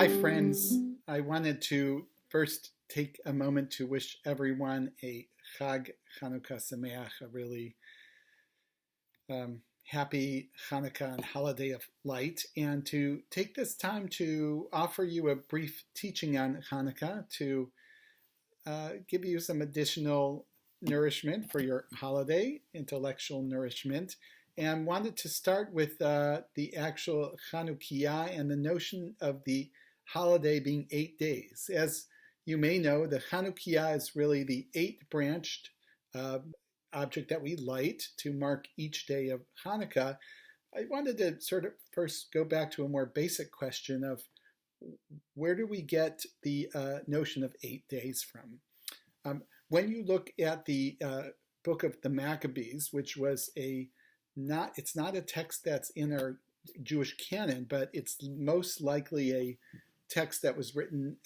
Hi, friends. I wanted to first take a moment to wish everyone a Chag Hannukah Sameach, a really happy Hanukkah and holiday of light, and to take this time to offer you a brief teaching on Hanukkah to give you some additional nourishment for your holiday, intellectual nourishment, and wanted to start with the actual Chanukiah and the notion of the holiday being 8 days. As you may know, the Chanukiah is really the 8-branched object that we light to mark each day of Hanukkah. I wanted to sort of first go back to a more basic question of where do we get the notion of 8 days from? When you look at the book of the Maccabees, which was it's not a text that's in our Jewish canon, but it's most likely a text that was written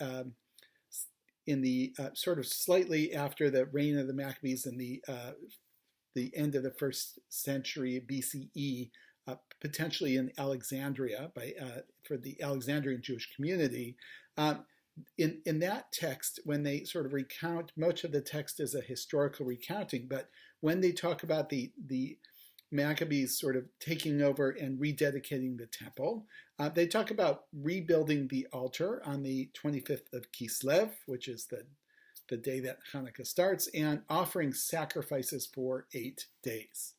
in the sort of slightly after the reign of the Maccabees in the end of the first century BCE, potentially in Alexandria for the Alexandrian Jewish community. In that text, when they sort of recount, much of the text is a historical recounting, but when they talk about the Maccabees sort of taking over and rededicating the temple, they talk about rebuilding the altar on the 25th of Kislev, which is the day that Hanukkah starts, and offering sacrifices for 8 days.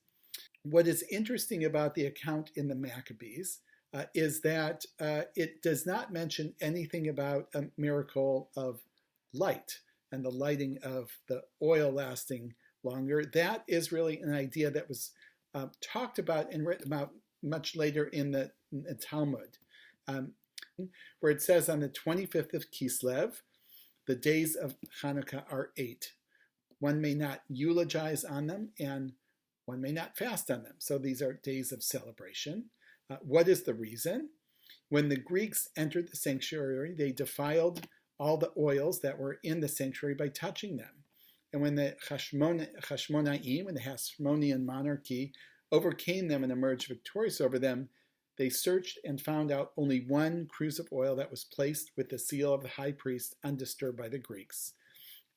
What is interesting about the account in the Maccabees is that it does not mention anything about a miracle of light and the lighting of the oil lasting longer. That is really an idea that was talked about and written about much later in the Talmud, where it says on the 25th of Kislev, the days of Hanukkah are 8. One may not eulogize on them and one may not fast on them. So these are days of celebration. What is the reason? When the Greeks entered the sanctuary, they defiled all the oils that were in the sanctuary by touching them. And when the Hashmonaim, when the Hashmonean monarchy overcame them and emerged victorious over them, they searched and found out only one cruse of oil that was placed with the seal of the high priest undisturbed by the Greeks.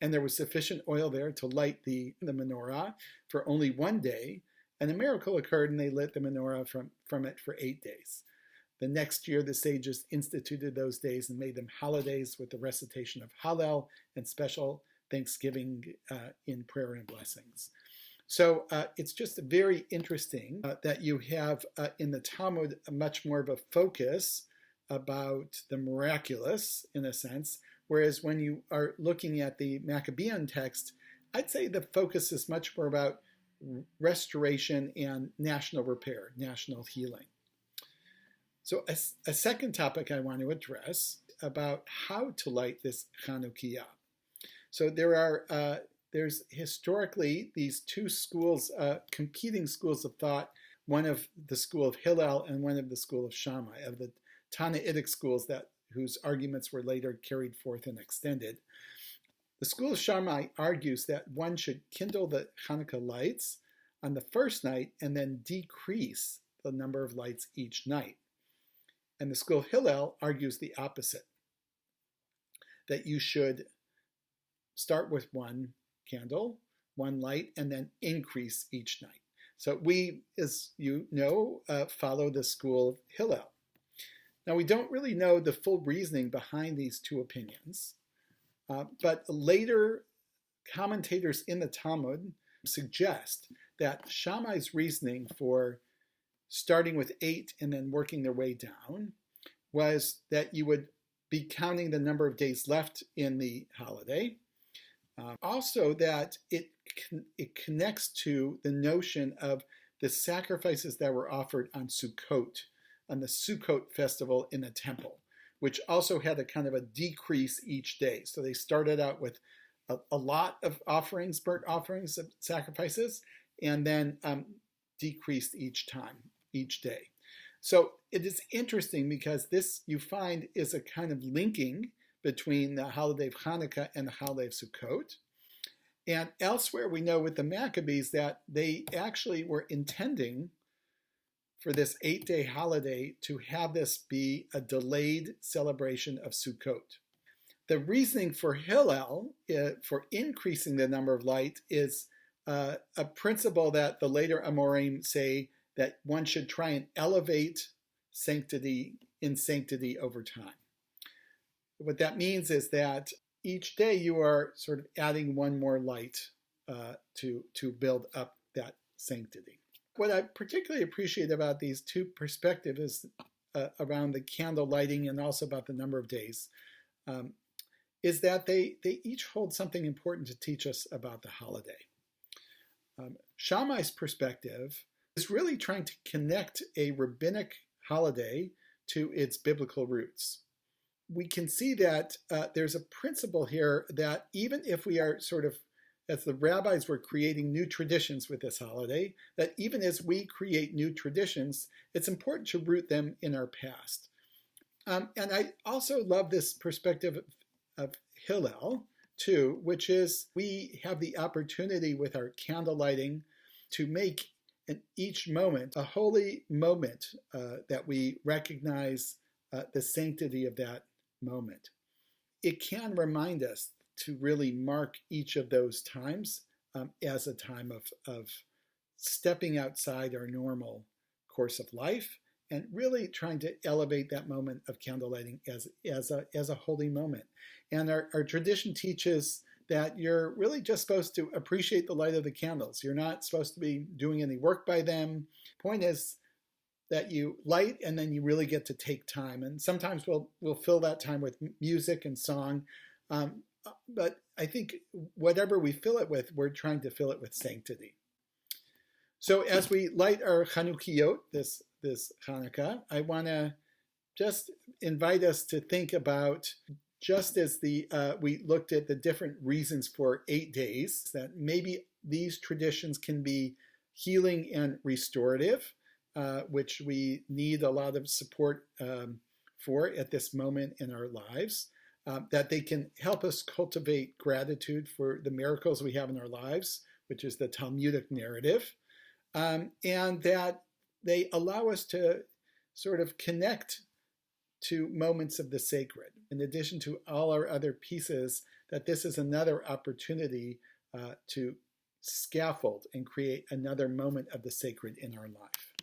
And there was sufficient oil there to light the menorah for only 1 day, and a miracle occurred and they lit the menorah from it for 8 days. The next year, the sages instituted those days and made them holidays with the recitation of Hallel and special thanksgiving in prayer and blessings. So it's just very interesting that you have in the Talmud much more of a focus about the miraculous, in a sense, whereas when you are looking at the Maccabean text, I'd say the focus is much more about restoration and national repair, national healing. So a second topic I want to address about how to light this Chanukiah. So there's historically these two schools, competing schools of thought, one of the school of Hillel and one of the school of Shammai, of the Tannaitic schools whose arguments were later carried forth and extended. The school of Shammai argues that one should kindle the Hanukkah lights on the first night and then decrease the number of lights each night. And the school of Hillel argues the opposite, that you should start with one candle, one light, and then increase each night. So we, as you know, follow the school of Hillel. Now, we don't really know the full reasoning behind these two opinions, but later commentators in the Talmud suggest that Shammai's reasoning for starting with 8 and then working their way down was that you would be counting the number of days left in the holiday. Also that it connects to the notion of the sacrifices that were offered on Sukkot, on the Sukkot festival in the temple, which also had a kind of a decrease each day. So they started out with a lot of offerings, burnt offerings of sacrifices, and then decreased each day. So it is interesting because this, you find, is a kind of linking between the holiday of Hanukkah and the holiday of Sukkot. And elsewhere we know with the Maccabees that they actually were intending for this 8-day holiday to have this be a delayed celebration of Sukkot. The reasoning for Hillel, for increasing the number of light, is a principle that the later Amorim say that one should try and elevate sanctity over time. What that means is that each day you are sort of adding one more light to build up that sanctity. What I particularly appreciate about these two perspectives is around the candle lighting and also about the number of days, is that they each hold something important to teach us about the holiday. Shammai's perspective is really trying to connect a rabbinic holiday to its biblical roots. We can see that there's a principle here that even if we are sort of, as the rabbis were creating new traditions with this holiday, that even as we create new traditions, it's important to root them in our past. And I also love this perspective of Hillel, too, which is we have the opportunity with our candle lighting to make in each moment a holy moment that we recognize the sanctity of that moment. It can remind us to really mark each of those times as a time of stepping outside our normal course of life and really trying to elevate that moment of candle lighting as a holy moment. And our tradition teaches that you're really just supposed to appreciate the light of the candles. You're not supposed to be doing any work by them. Point is that you light and then you really get to take time. And sometimes we'll fill that time with music and song. But I think whatever we fill it with, we're trying to fill it with sanctity. So as we light our Hannukiyot this Hannukah, I want to just invite us to think about, just as we looked at the different reasons for 8 days, that maybe these traditions can be healing and restorative, which we need a lot of support for at this moment in our lives, that they can help us cultivate gratitude for the miracles we have in our lives, which is the Talmudic narrative, and that they allow us to sort of connect to moments of the sacred. In addition to all our other pieces, that this is another opportunity to scaffold and create another moment of the sacred in our life.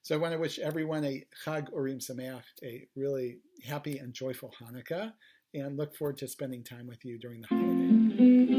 So I want to wish everyone a Chag Urim Sameach, a really happy and joyful Hanukkah, and look forward to spending time with you during the holiday.